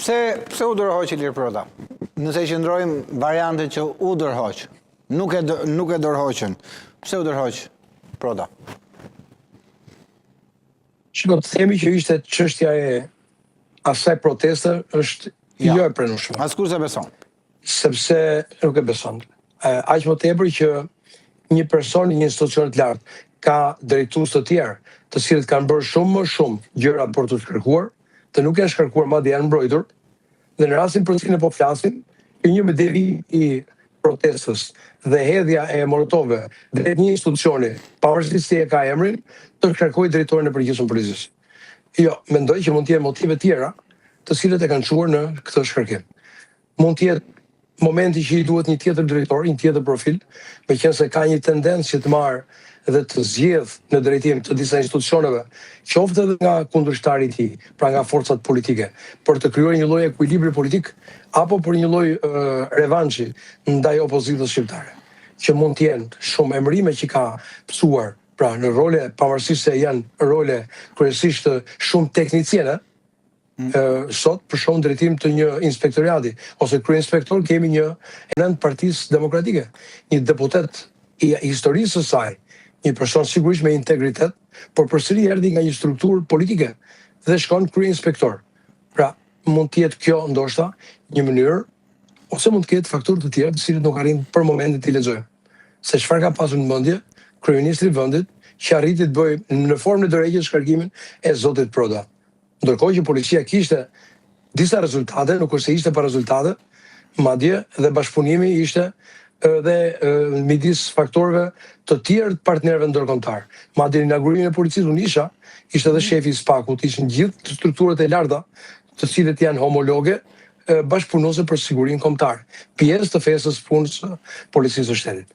Pse u dorëhoq Ilir Prota? Nëse qëndrojmë variantin që u dorëhoq, nuk e dorëhoqën. Pse u dorëhoq Prota? Shiko, të themi që ishte çështja e asaj proteste është jo e pranueshme. Askush e beson. Sepse nuk e beson. Aq më tepër që një person në një institucion të lartë ka drejtues të tjerë, të cilët kanë bërë shumë më shumë gjëra për të shkarkuar, të nuk janë shkarkuar madje janë mbrojtur. Dhe në rastin për cilin po flasim, një mederi i protestës dhe hedhja e molotove drejt një institucioni, pavarësisht se e ka emrin, të shkarkojë drejtorin e përgjithshëm të policisë. Jo, mendoj që mund të jenë motive tjera, të cilët e kanë çuar në këtë shkarkim. Mund të jetë momenti që i duhet një tjetër drejtor, një tjetër profil, meqense ka një tendencë që të marrë dhe të zgjedh në drejtim të disa institucioneve, qoftë edhe nga kundërshtari i tij, pra nga forcat politike, për të krijuar një lloj ekuilibri politik apo për një lloj revanshi ndaj opozitës shqiptare, që mund të jenë shumë emrime që ka psuar, pra në role, pavarësisht se janë role kryesisht shumë tekniciene, sot për shumë drejtim të një inspektoriati, ose kryeinspektor kemi një nën Partisë Demokratike, një deputet i historisë së saj, një person sigurisht me integritet, por përsëri erdhi nga një strukturë politike dhe shkon kryeinspektor. Pra, mund të jetë kjo ndoshta një mënyrë, ose mund të ketë faktorë të tjerë të cilët nuk arrin për momentin t'i lexojmë. Se çfarë ka pasur në mendje kryeministri i vendit që arriti të bëjë në formë në drejtë shkarkimin e zotit Prota. Ndërkohë që policia kishte disa rezultate, nuk është se ishte pa rezultate, madje dhe bashkëpunimi ishte dhe midis faktorëve të tjerë të partnerëve ndërkombëtar. Madje në inaugurimin e policisë unë isha, ishte edhe shefi i SPAK-ut, ishin gjithë strukturat e larta, të cilët janë homologe, bashkëpunuese për sigurinë kombëtare, pjesë të fesës punës së policisë së shtetit.